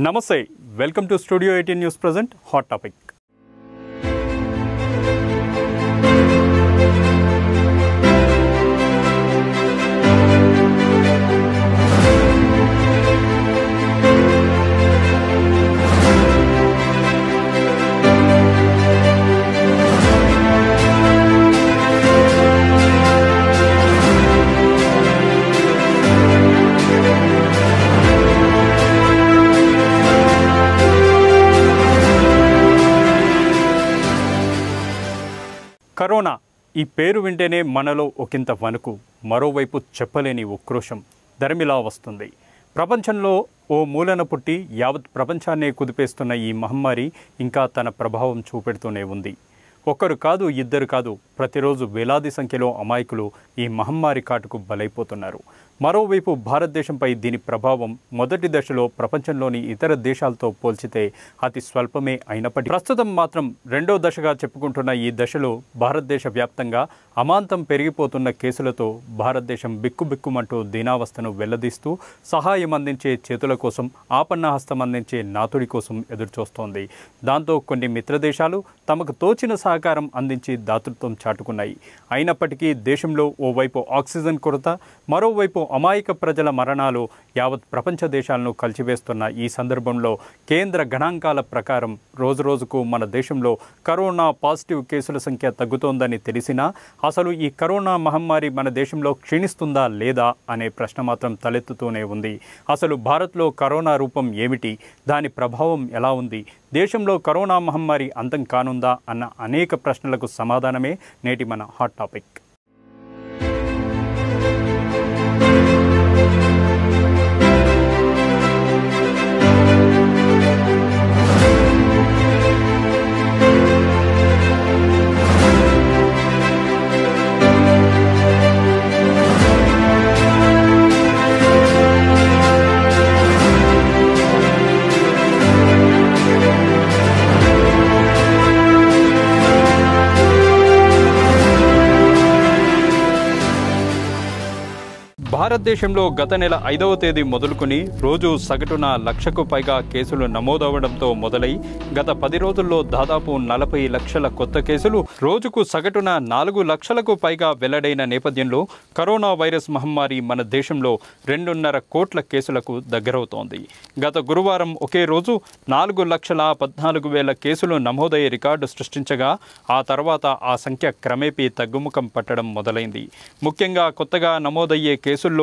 నమస్తే welcome to studio 18 news present hot topic. Corona ఈ పేరు వింటేనే మనలో ఒకంత వణుకు, మరోవైపు చెప్పలేని ఉక్రోషం ధర్మిలా వస్తుంది. ప్రపంచంలో ఓ మూలన పుట్టి యావత్ ప్రపంచాన్నే కుదిపేస్తున్న ఈ మహమ్మారి ఇంకా తన ప్రభావం చూపెడుతూనే ఉంది. ఒక్కరు కాదు, ఇద్దరు కాదు, ప్రతిరోజు వేలాది సంఖ్యలో అమాయకులు ఈ మహమ్మారి కాటుకు బలైపోతున్నారు. మరోవైపు భారతదేశంపై దీని ప్రభావం మొదటి దశలో ప్రపంచంలోని ఇతర దేశాలతో పోల్చితే అతి స్వల్పమే అయినప్పటికీ ప్రస్తుతం మాత్రం రెండో దశగా చెప్పుకుంటున్న ఈ దశలో భారతదేశ వ్యాప్తంగా అమాంతం పెరిగిపోతున్న కేసులతో భారతదేశం బిక్కుబిక్కుమంటూ దీనావస్థను వెల్లదీస్తూ సహాయం అందించే చేతుల కోసం, ఆపన్నహస్తం అందించే నాతుడి కోసం ఎదురుచూస్తోంది. దాంతో కొన్ని మిత్రదేశాలు తమకు తోచిన సహకారం అందించి దాతృత్వం చాటుకున్నాయి. అయినప్పటికీ దేశంలో ఓవైపు ఆక్సిజన్ కొరత, మరోవైపు అమాయక ప్రజల మరణాలు యావత్ ప్రపంచ దేశాలను కలిచివేస్తున్న ఈ సందర్భంలో కేంద్ర గణాంకాల ప్రకారం రోజురోజుకు మన దేశంలో కరోనా పాజిటివ్ కేసుల సంఖ్య తగ్గుతోందని తెలిసినా అసలు ఈ కరోనా మహమ్మారి మన దేశంలో క్షీణిస్తుందా లేదా అనే ప్రశ్న మాత్రం తలెత్తుతూనే ఉంది. అసలు భారత్లో కరోనా రూపం ఏమిటి, దాని ప్రభావం ఎలా ఉంది, దేశంలో కరోనా మహమ్మారి అంతం కానుందా అన్న అనేక ప్రశ్నలకు సమాధానమే నేటి మన హాట్ టాపిక్. భారతదేశంలో గత నెల 5వ తేదీ మొదలుకొని రోజు సగటున 1,00,000కు పైగా కేసులు నమోదవడంతో మొదలై గత 10 రోజుల్లో దాదాపు 40 లక్షల కొత్త కేసులు, రోజుకు సగటున 4 లక్షలకు పైగా వెల్లడైన నేపథ్యంలో కరోనా వైరస్ మహమ్మారి మన దేశంలో 2.5 కోట్ల కేసులకు దగ్గరవుతోంది. గత గురువారం ఒకే రోజు 4,14,000 కేసులు నమోదయ్యే రికార్డు సృష్టించగా ఆ తర్వాత ఆ సంఖ్య క్రమేపీ తగ్గుముఖం పట్టడం మొదలైంది. ముఖ్యంగా కొత్తగా నమోదయ్యే కేసుల్లో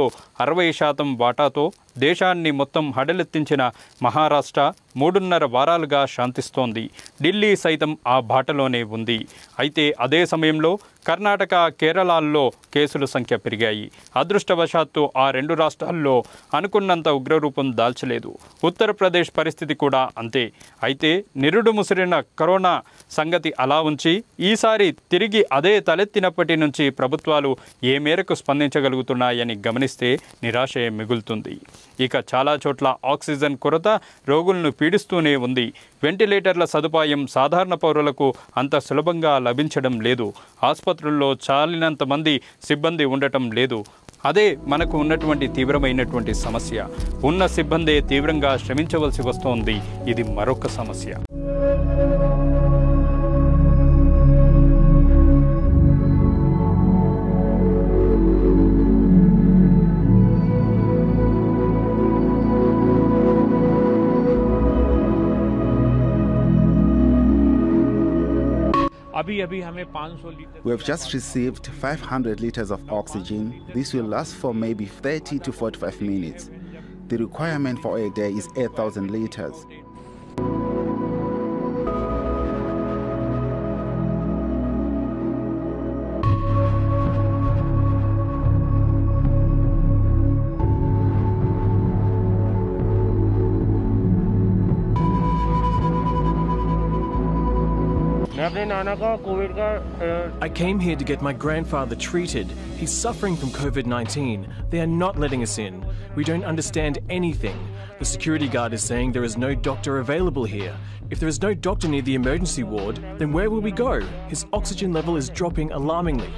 60% వాటాతో దేశాన్ని మొత్తం హడలెత్తించిన మహారాష్ట్ర 3.5 వారాలుగా శాంతిస్తోంది. ఢిల్లీ సైతం ఆ బాటలోనే ఉంది. అయితే అదే సమయంలో కర్ణాటక, కేరళల్లో కేసుల సంఖ్య పెరిగాయి. అదృష్టవశాత్తు ఆ రెండు రాష్ట్రాల్లో అనుకున్నంత ఉగ్రరూపం దాల్చలేదు. ఉత్తరప్రదేశ్ పరిస్థితి కూడా అంతే. అయితే నిరుడు ముసిరిన కరోనా సంగతి అలా ఉంచి ఈసారి తిరిగి అదే తలెత్తినప్పటి నుంచి ప్రభుత్వాలు ఏ మేరకు స్పందించగలుగుతున్నాయని గమనిస్తే నిరాశే మిగులుతుంది. ఇక చాలా చోట్ల ఆక్సిజన్ కొరత రోగులను పీడిస్తూనే ఉంది. వెంటిలేటర్ల సదుపాయం సాధారణ పౌరులకు అంత సులభంగా లభించడం లేదు. ఆసుపత్రుల్లో చాలినంత మంది సిబ్బంది ఉండటం లేదు. అదే మనకు ఉన్నటువంటి తీవ్రమైనటువంటి సమస్య. ఉన్న సిబ్బందే తీవ్రంగా శ్రమించవలసి వస్తోంది. ఇది మరొక సమస్య. We have just received 500 liters of oxygen. This will last for maybe 30 to 45 minutes. The requirement for a day is 8,000 liters. I came here to get my grandfather treated. He's suffering from COVID-19. They are not letting us in. We don't understand anything. The security guard is saying there is no doctor available here. If there is no doctor near the emergency ward, then where will we go? His oxygen level is dropping alarmingly.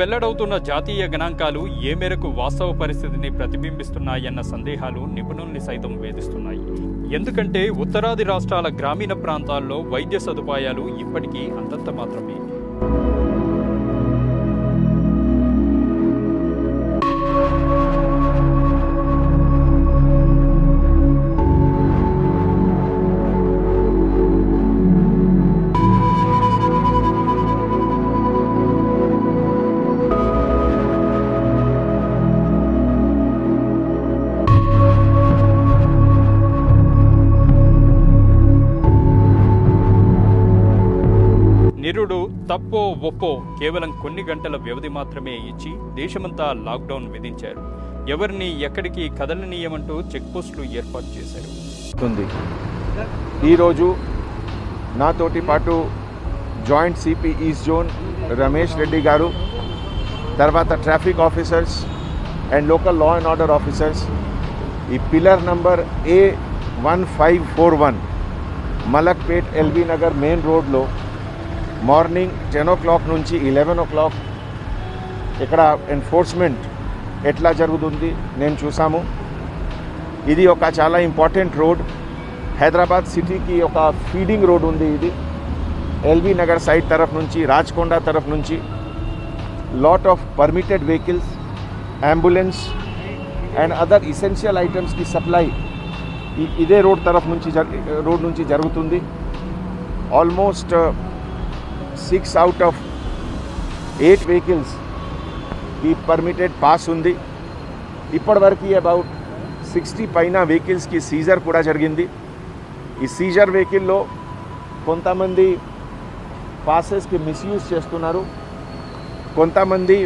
వెల్లడవుతున్న జాతీయ గణాంకాలు ఏ మేరకు వాస్తవ పరిస్థితిని ప్రతిబింబిస్తున్నాయన్న సందేహాలు నిపుణుల్ని సైతం వేధిస్తున్నాయి. ఎందుకంటే ఉత్తరాది రాష్ట్రాల గ్రామీణ ప్రాంతాల్లో వైద్య సదుపాయాలు ఇప్పటికీ అంతంత మాత్రమే. నిరుడు తప్పో ఒప్పో కేవలం కొన్ని గంటల వ్యవధి మాత్రమే ఇచ్చి దేశమంతా లాక్డౌన్ విధించారు. ఎవరిని ఎక్కడికి కదలనీయమంటూ చెక్పోస్టులు ఏర్పాటు చేశారు. ఈరోజు నాతోటి పాటు joint CP east zone Ramesh Reddy గారు, తర్వాత traffic officers and local law and order officers ఈ pillar number A1541 Malakpet LB Nagar main రోడ్లో మార్నింగ్ 10 o'clock నుంచి 11 o'clock ఇక్కడ ఎన్ఫోర్స్మెంట్ ఎట్లా జరుగుతుంది నేను చూసాము. ఇది ఒక చాలా ఇంపార్టెంట్ రోడ్, హైదరాబాద్ సిటీకి ఒక ఫీడింగ్ రోడ్ ఉంది. ఇది ఎల్బీ నగర్ సైడ్ తరఫు నుంచి, రాచకొండ తరఫు నుంచి lot of permitted vehicles, ambulance and other essential ఐటమ్స్కి సప్లై ఇదే రోడ్ నుంచి జరుగుతుంది. ఆల్మోస్ట్ 6 out of 8 vehicles की permitted pass ఉంది. ఇప్పటివరకు అబౌట్ 60 పైన వెహికల్స్కి సీజర్ కూడా జరిగింది. ఈ సీజర్ వెహికల్లో కొంతమంది పాసెస్కి మిస్యూజ్ చేస్తున్నారు, కొంతమంది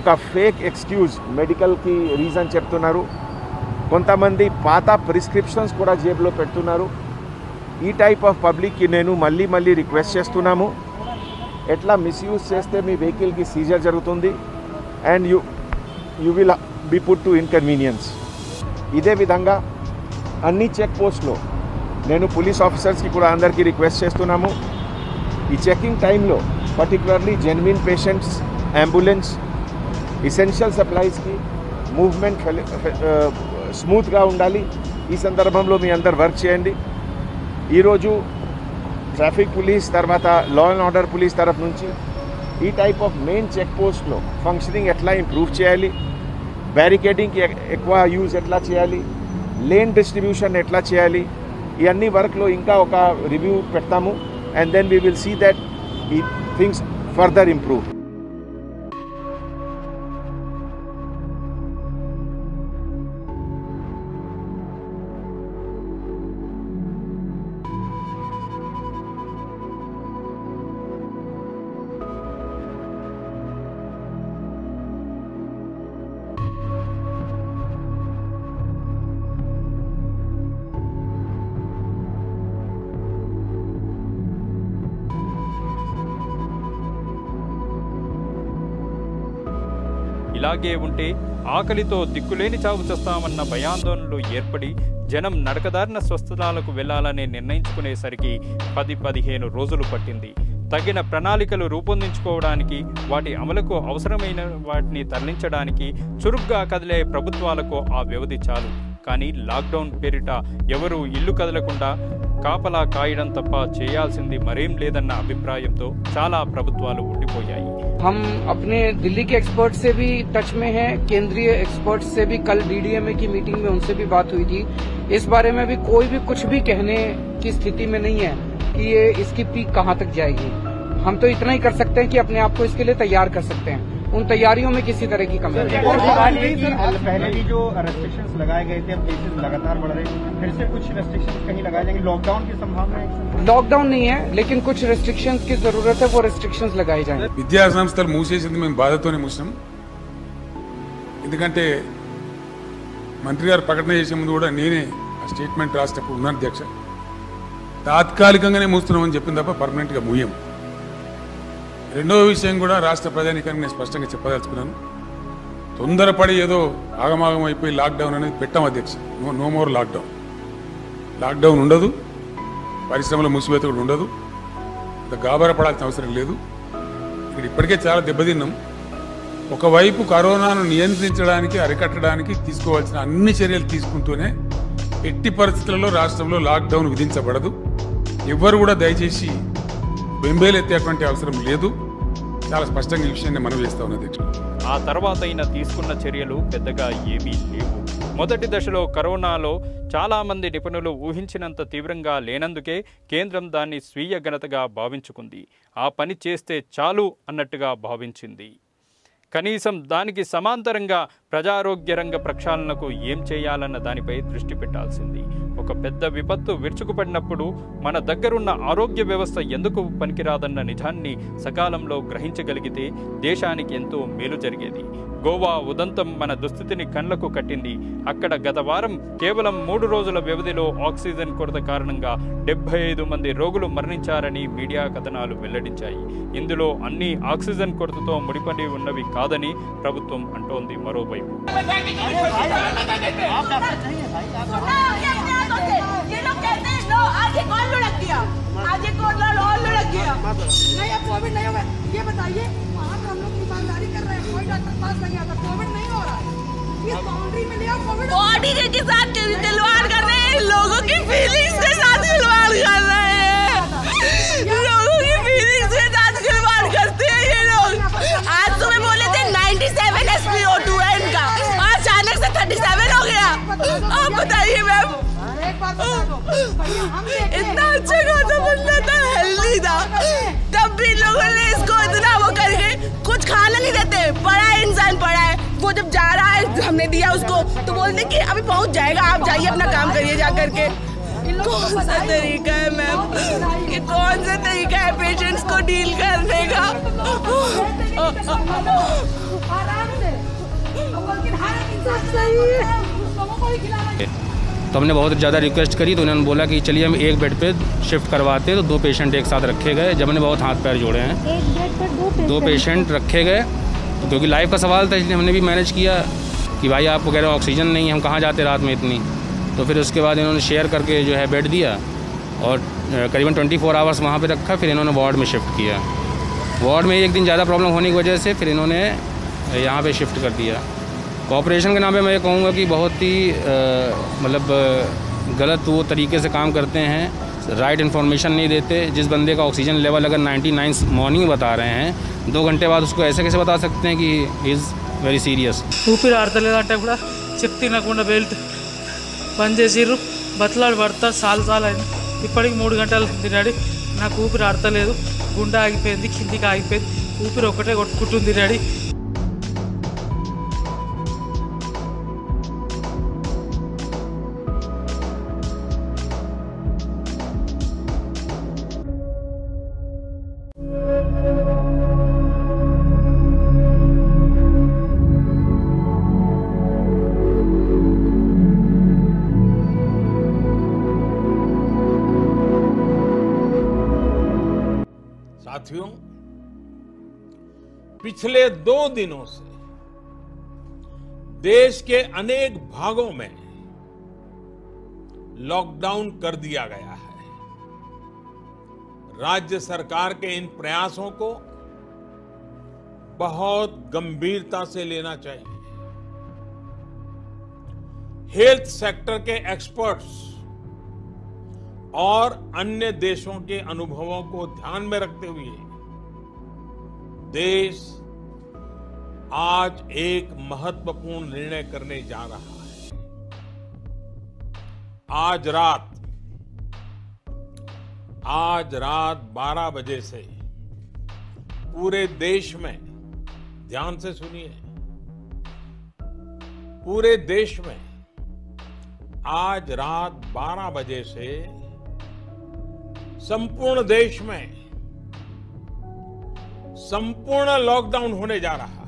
ఒక ఫేక్ ఎక్స్క్యూజ్ మెడికల్కి రీజన్ చెప్తున్నారు, కొంతమంది పాత ప్రిస్క్రిప్షన్స్ కూడా జేబులో పెడుతున్నారు. ఈ టైప్ ఆఫ్ పబ్లిక్కి నేను మళ్ళీ రిక్వెస్ట్ చేస్తున్నాము, ఎట్లా మిస్యూజ్ చేస్తే మీ వెహికల్కి సీజర్ జరుగుతుంది and you will be put to inconvenience. ఇదే విధంగా అన్ని చెక్ పోస్ట్లో నేను పోలీస్ ఆఫీసర్స్కి కూడా అందరికీ రిక్వెస్ట్ చేస్తున్నాము, ఈ చెకింగ్ టైంలో particularly genuine patients, ambulance, essential సప్లైస్కి మూవ్మెంట్ స్మూత్గా ఉండాలి. ఈ సందర్భంలో మీ అందరు వర్క్ చేయండి. ఈరోజు ట్రాఫిక్ పోలీస్ తర్వాత లా అండ్ ఆర్డర్ పోలీస్ తరఫు నుంచి ఈ టైప్ ఆఫ్ మెయిన్ చెక్ పోస్ట్లో ఫంక్షనింగ్ ఎట్లా ఇంప్రూవ్ చేయాలి, బ్యారికేడింగ్కి ఎక్కువ యూజ్ ఎట్లా చేయాలి, లేన్ డిస్ట్రిబ్యూషన్ ఎట్లా చేయాలి, ఈ అన్ని వర్క్లో ఇంకా ఒక రివ్యూ పెడతాము and then we will see that ఈ థింగ్స్ ఫర్దర్ ఇంప్రూవ్. ఇలాగే ఉంటే ఆకలితో దిక్కులేని చావు చేస్తామన్న భయాందోళనలు ఏర్పడి జనం నడకదారిన స్వస్థలాలకు వెళ్లాలని నిర్ణయించుకునేసరికి 10-15 రోజులు పట్టింది. తగిన ప్రణాళికలు రూపొందించుకోవడానికి, వాటి అమలుకు అవసరమైన వాటిని తరలించడానికి చురుగ్గా కదిలే ప్రభుత్వాలకు ఆ వ్యవధి చాలు. కానీ లాక్డౌన్ పేరిట ఎవరూ ఇల్లు కదలకుండా కాపలా కాయడం తప్ప చేయాల్సింది మరేం లేదన్న అభిప్రాయంతో చాలా ప్రభుత్వాలు ఉండిపోయాయి. हम अपने दिल्ली के एक्सपर्ट से भी टच में हैं, केंद्रीय एक्सपर्ट से भी कल डीडीएमए की मीटिंग में उनसे भी बात हुई थी. इस बारे में भी कोई भी कुछ भी कहने की स्थिति में नहीं है कि ये इसकी पीक कहाँ तक जाएगी. हम तो इतना ही कर सकते हैं कि अपने आप को इसके लिए तैयार कर सकते हैं. उन तैयारियों में किसी तरह की कमी नहीं. पहले भी जो रेस्ट्रिक्शंस लगाए गए थे, अब केसेस लगातार बढ़ रहे हैं, फिर से कुछ रेस्ट्रिक्शंस कहीं लगाए जाएंगे. लॉकडाउन की संभावना है? लॉकडाउन नहीं है, लेकिन कुछ रेस्ट्रिक्शंस की जरूरत है, वो रेस्ट्रिक्शंस लगाए जाएंगे. విద్యా సంస్థలు మూసేసింది మేము బాధతోనే మూసాం. ఎందుకంటే మంత్రి గారు ప్రకటన చేసే ముందు కూడా నేనే ఆ స్టేట్మెంట్ రాసేటప్పుడు ఉన్నాను అధ్యక్ష. తాత్కాలికంగానే మూస్తున్నామని చెప్పింది తప్ప పర్మనెంట్గా మూయం. రెండవ విషయం కూడా రాష్ట్ర ప్రజానీకానికి నేను స్పష్టంగా చెప్పదలుచుకున్నాను. తొందరపడి ఏదో ఆగమాగం అయిపోయి లాక్డౌన్ అనేది పెట్టాం అధ్యక్ష. No more lockdown. లాక్డౌన్ ఉండదు, పరిశ్రమల మూసివేత కూడా ఉండదు. అంత గాబరా పడాల్సిన అవసరం లేదు. ఇక్కడ ఇప్పటికే చాలా దెబ్బతిన్నాం. ఒకవైపు కరోనాను నియంత్రించడానికి అరికట్టడానికి తీసుకోవాల్సిన అన్ని చర్యలు తీసుకుంటూనే ఎట్టి పరిస్థితుల్లో రాష్ట్రంలో లాక్డౌన్ విధించబడదు. ఎవ్వరు కూడా దయచేసి బెంబేలెత్తేటువంటి అవసరం లేదు. చాలా స్పష్టంగా ఈ విషయాన్ని మనం చేస్తా ఉన్నది. ఆ తర్వాత ఈయన తీసుకున్న చర్యలు పెద్దగా ఏమీ లేవు. మొదటి దశలో కరోనాలో చాలామంది నిపుణులు ఊహించినంత తీవ్రంగా లేనందుకే కేంద్రం దాన్ని స్వీయ ఘనతగా భావించుకుంది. ఆ పని చేస్తే చాలు అన్నట్టుగా భావించింది. కనీసం దానికి సమాంతరంగా ప్రజారోగ్య రంగ ప్రక్షాళనకు ఏం చేయాలన్న దానిపై దృష్టి పెట్టాల్సింది. ఒక పెద్ద విపత్తు విరుచుకుపడినప్పుడు మన దగ్గరున్న ఆరోగ్య వ్యవస్థ ఎందుకు పనికిరాదన్న నిజాన్ని సకాలంలో గ్రహించగలిగితే దేశానికి ఎంతో మేలు జరిగేది. గోవా ఉదంతం మన దుస్థితిని కళ్లకు కట్టింది. అక్కడ గత వారం కేవలం 3 రోజుల వ్యవధిలో ఆక్సిజన్ కొరత కారణంగా 75 మంది రోగులు మరణించారని మీడియా కథనాలు వెల్లడించాయి. ఇందులో అన్ని ఆక్సిజన్ కొరతతో ముడిపడి ఉన్నవి కాదని ప్రభుత్వం అంటోంది. మరోవైపు बॉडी के साथ खिलवाड़ कर रहे हैं, लोगों की फीलिंग्स के साथ खिलवाड़ कर रहे हैं, लोगों की फीलिंग्स के साथ खिलवाड़ करते हैं ये लोग। आज सुबह बोले थे 97 SpO2 है इनका, अचानक से 37 हो गया। आप बताइए मैम, इतना अच्छा खासा बंदा था, हेल्दी था, तब भी लोगों ने इसको इतना वो करके कुछ खाना नहीं देते। पड़ा है इंसान, पड़ा है, वो जब जा रहा है हमने दिया उसको तो बोलते कि अभी पहुंच जाएगा, आप जाइए अपना काम करिए जा करके। कौन सा तरीका है मैम, ये कौन सा तरीका है पेशेंट्स को डील करने का? तो हमने बहुत ज़्यादा रिक्वेस्ट करी तो उन्होंने बोला कि चलिए हम एक बेड पे शिफ्ट करवाते, तो 2 पेशेंट एक साथ रखे गए। जब हमने बहुत हाथ पैर जोड़े हैं, एक बेड पर 2 पेशेंट रखे गए, क्योंकि लाइफ का सवाल था, इसलिए हमने भी मैनेज किया कि भाई आप वगैरह ऑक्सीजन नहीं, हम कहाँ जाते रात में इतनी। तो फिर उसके बाद इन्होंने शेयर करके जो है बेड दिया और करीबन 24 आवर्स वहाँ पे रखा। फिर इन्होंने वार्ड में शिफ्ट किया। वार्ड में एक दिन ज़्यादा प्रॉब्लम होने की वजह से फिर इन्होंने यहाँ पे शिफ्ट कर दिया। कोऑपरेशन के नाम पे मैं ये कहूँगा कि बहुत ही मतलब गलत वो तरीके से काम करते हैं, राइट इन्फॉर्मेशन नहीं देते। जिस बंदे का ऑक्सीजन लेवल अगर 99 मॉर्निंग में बता रहे हैं, 2 घंटे बाद उसको ऐसे कैसे बता सकते हैं कि इज़ వెరీ సీరియస్. ఊపిరి ఆడతలేదంటే కూడా చెప్తే తినకుండా బెల్ట్ పని చేసిర్రు, బతలాడు పడతా సాలు అయింది. ఇప్పటికి 3 గంటలు తిన్నాడు, నాకు ఊపిరి ఆడతలేదు, గుండె ఆగిపోయింది, కిందికి ఆగిపోయింది, ఊపిరి ఒకటే కొట్టుకుంటుంది డాడీ. साथियों, पिछले 2 दिनों से देश के अनेक भागों में लॉकडाउन कर दिया गया है। राज्य सरकार के इन प्रयासों को बहुत गंभीरता से लेना चाहिए। हेल्थ सेक्टर के एक्सपर्ट्स और अन्य देशों के अनुभवों को ध्यान में रखते हुए देश आज एक महत्वपूर्ण निर्णय करने जा रहा है। आज रात 12 बजे से पूरे देश में, ध्यान से सुनिए, पूरे देश में आज रात 12 बजे से संपूर्ण देश में संपूर्ण लॉकडाउन होने जा रहा है।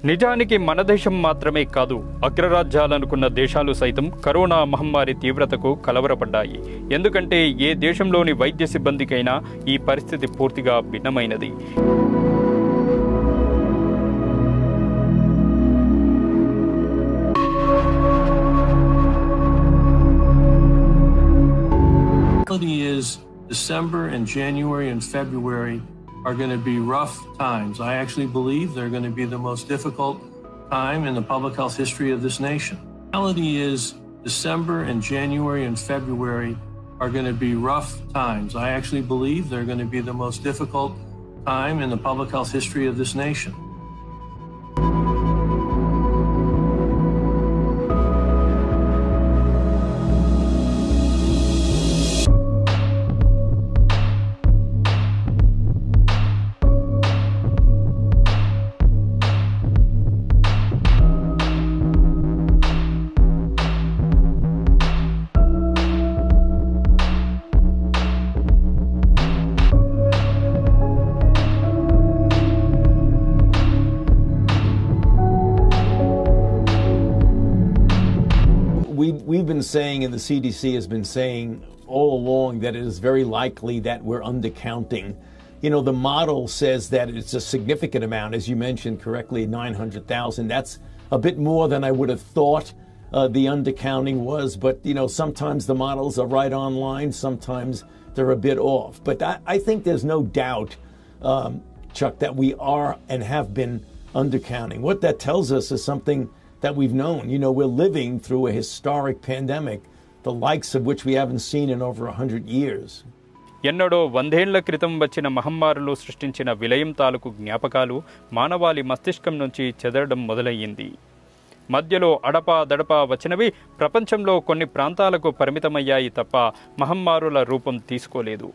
నిజానికి మన దేశం మాత్రమే కాదు, అగ్రరాజ్యాలనుకున్న దేశాలు సైతం కరోనా మహమ్మారి తీవ్రతకు కలవరపడ్డాయి. ఎందుకంటే ఏ దేశంలోని వైద్య సిబ్బందికైనా ఈ పరిస్థితి పూర్తిగా భిన్నమైనది. December and January and February are going to be rough times. I actually believe they're going to be the most difficult time in the public health history of this nation. The reality is December and January and February are going to be rough times. I actually believe they're going to be the most difficult time in the public health history of this nation. We've been saying, and the CDC has been saying all along, that it is very likely that we're undercounting. You know, the model says that it's a significant amount, as you mentioned correctly, 900,000. That's a bit more than I would have thought the undercounting was. But, you know, sometimes the models are right on line, sometimes they're a bit off. But I think there's no doubt, Chuck, that we are and have been undercounting. What that tells us is something that we've known. You know, we're living through a historic pandemic, the likes of which we haven't seen in over 100 years. ఎన్నడో 100 ఏళ్ల క్రితం వచ్చిన మహమ్మారులు సృష్టించిన విలయం తాలూకు జ్ఞాపకాలు మానవాళి మస్తిష్కం నుంచి చెదరడం మొదలయ్యింది. మధ్యలో అడపా వచ్చినవి ప్రపంచంలో కొన్ని ప్రాంతాలకు పరిమితమయ్యాయి తప్ప మహమ్మారుల రూపం తీసుకోలేదు.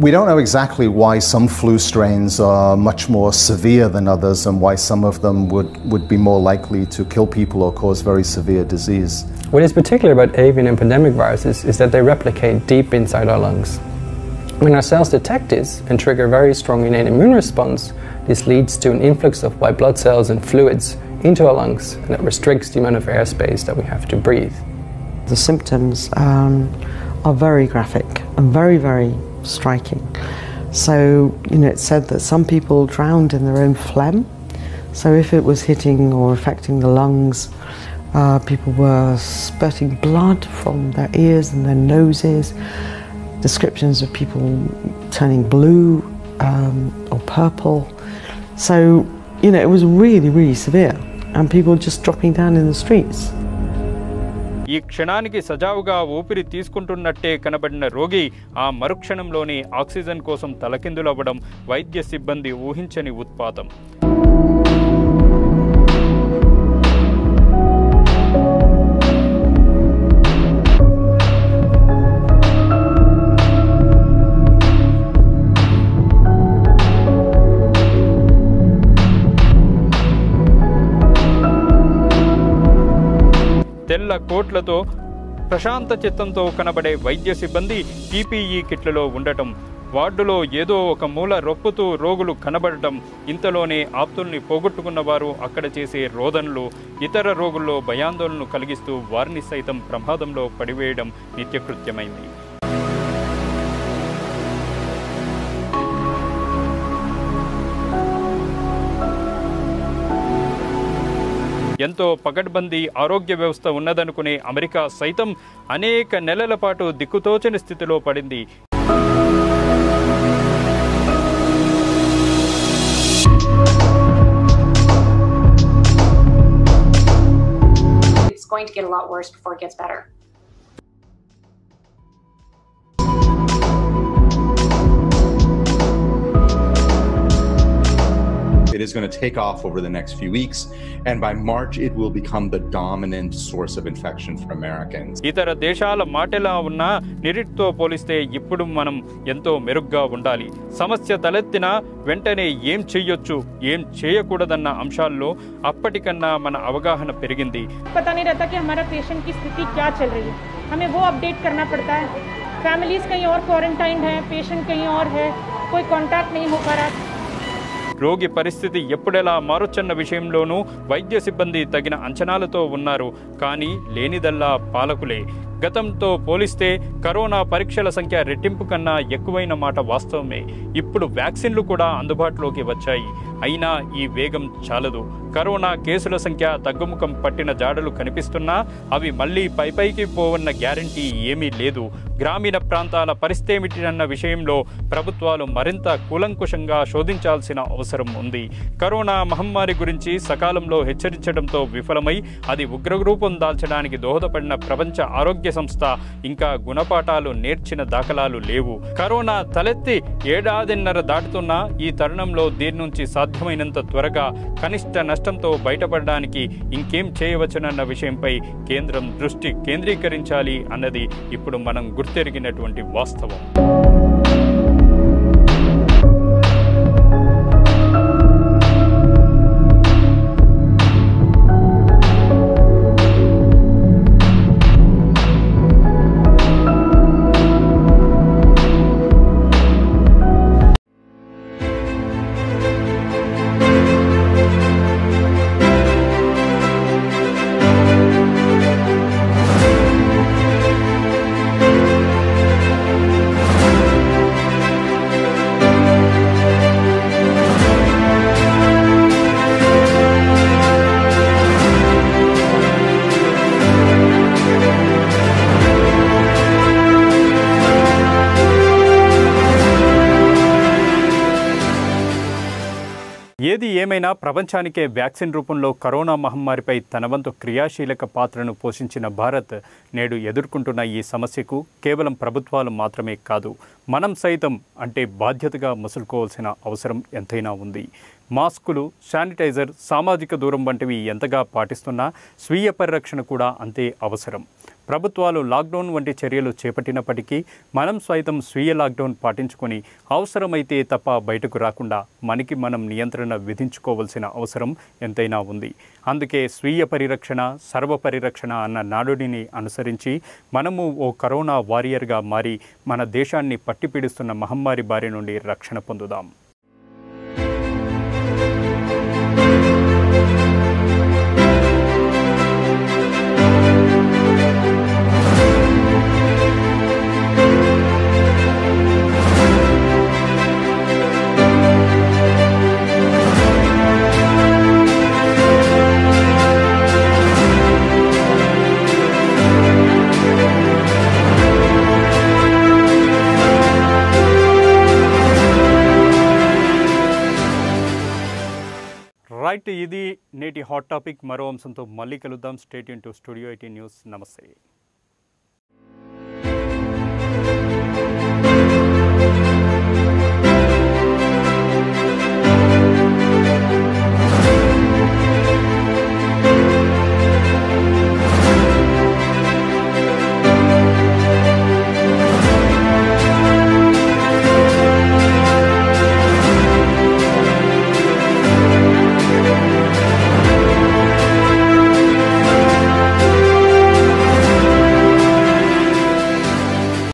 We don't know exactly why some flu strains are much more severe than others and why some of them would be more likely to kill people or cause very severe disease. What is particular about avian and pandemic viruses is that they replicate deep inside our lungs. When our cells detect this and trigger a very strong innate immune response, this leads to an influx of white blood cells and fluids into our lungs, and it restricts the amount of airspace that we have to breathe. The symptoms are very graphic and very, very striking. So, you know, it's said that some people drowned in their own phlegm. So if it was hitting or affecting the lungs, people were spurting blood from their ears and their noses. Descriptions of people turning blue or purple. So, you know, it was really, really severe. And people just dropping down in the streets. ఈ క్షణానికి సజావుగా ఊపిరి తీసుకుంటున్నట్టే కనబడిన రోగి ఆ మరుక్షణంలోనే oxygen కోసం తలకిందులవ్వడం వైద్య సిబ్బంది ఊహించని ఉత్పాతం. తెల్ల కోట్లతో ప్రశాంత చిత్తంతో కనబడే వైద్య సిబ్బంది పీపీఈ కిట్లలో ఉండటం, వార్డులో ఏదో ఒక మూల రొప్పుతూ రోగులు కనబడటం, ఇంతలోనే ఆప్తుల్ని పోగొట్టుకున్న వారు అక్కడ చేసే రోదనలు ఇతర రోగుల్లో భయాందోళనను కలిగిస్తూ వారిని సైతం ప్రమాదంలో పడివేయడం నిత్యకృత్యమైంది. ఎంతో పకడ్బందీ ఆరోగ్య వ్యవస్థ ఉన్నదనుకునే అమెరికా సైతం అనేక నెలల పాటు దిక్కుతోచని స్థితిలో పడింది. to get a lot worse before it gets better. It is going to take off over the next few weeks, and by March it will become the dominant source of infection for Americans. ఇతర దేశాల మాటలా ఉన్న నిరిట్తో పోలిస్తే ఇప్పుడు మనం ఎంతో మెరుగ్గా ఉండాలి. సమస్య తలెత్తిన వెంటనే ఏం చేయొచ్చు, ఏం చేయకూడదన్న అంశాల్లో అప్పటికన్నా మన అవగాహన పెరిగింది. पता नहीं रहता कि हमारा पेशेंट की स्थिति क्या चल रही है, हमें वो अपडेट करना पड़ता है. फैमिलीज कहीं और क्वारंटाइन है, पेशेंट कहीं और है, कोई कांटेक्ट नहीं हो पा रहा. రోగి పరిస్థితి ఎప్పుడెలా మారొచ్చన్న విషయంలోనూ వైద్య సిబ్బంది తగిన అంచనాలతో ఉన్నారు. కానీ లేనిదల్లా పాలకులే. గతంతో పోలిస్తే కరోనా పరీక్షల సంఖ్య రెట్టింపు కన్నా ఎక్కువైన మాట వాస్తవమే. ఇప్పుడు వ్యాక్సిన్లు కూడా అందుబాటులోకి వచ్చాయి. అయినా ఈ వేగం చాలదు. కరోనా కేసుల సంఖ్య తగ్గుముఖం పట్టిన జాడలు కనిపిస్తున్నా అవి మళ్లీ పైపైకి పోవన్న గ్యారంటీ ఏమీ లేదు. గ్రామీణ ప్రాంతాల పరిస్థితి ఏమిటన్న విషయంలో ప్రభుత్వాలు మరింత కూలంకుషంగా శోధించాల్సిన అవసరం ఉంది. కరోనా మహమ్మారి గురించి సకాలంలో హెచ్చరించడంతో విఫలమై అది ఉగ్రరూపం దాల్చడానికి దోహదపడిన ప్రపంచ ఆరోగ్య సంస్థ ఇంకా గుణపాఠాలు నేర్చిన దాఖలాలు లేవు. కరోనా తలెత్తి ఏడాదిన్నర దాటుతున్నా ఈ తరుణంలో దీని నుంచి సాధ్యమైనంత త్వరగా కనిష్ట నష్టంతో బయటపడడానికి ఇంకేం చేయవచ్చునన్న విషయంపై కేంద్రం దృష్టి కేంద్రీకరించాలి అన్నది ఇప్పుడు మనం గుర్తెరిగినటువంటి వాస్తవం. ఏది ఏమైనా ప్రపంచానికే వ్యాక్సిన్ రూపంలో కరోనా మహమ్మారిపై తన వంతు క్రియాశీలక పాత్రను పోషించిన భారత్ నేడు ఎదుర్కొంటున్న ఈ సమస్యకు కేవలం ప్రభుత్వాలు మాత్రమే కాదు, మనం సైతం అంటే బాధ్యతగా మసులుకోవాల్సిన అవసరం ఎంతైనా ఉంది. మాస్కులు, శానిటైజర్, సామాజిక దూరం వంటివి ఎంతగా పాటిస్తున్నా స్వీయ పరిరక్షణ కూడా అంతే అవసరం. ప్రభుత్వాలు లాక్డౌన్ వంటి చర్యలు చేపట్టినప్పటికీ మనం సైతం స్వీయ లాక్డౌన్ పాటించుకొని అవసరమైతే తప్ప బయటకు రాకుండా మనకి మనం నియంత్రణ విధించుకోవాల్సిన అవసరం ఎంతైనా ఉంది. అందుకే స్వీయ పరిరక్షణ, సర్వ పరిరక్షణ అన్న నానుడిని అనుసరించి మనము ఓ కరోనా వారియర్గా మారి మన దేశాన్ని పట్టిపీడిస్తున్న మహమ్మారి బారి నుండి రక్షణ పొందుదాం. రైట్, ఇది నేటి హాట్ టాపిక్. మరో అంశంతో మళ్ళీ కలుద్దాం. Stay tune to studio 18 news. నమస్తే.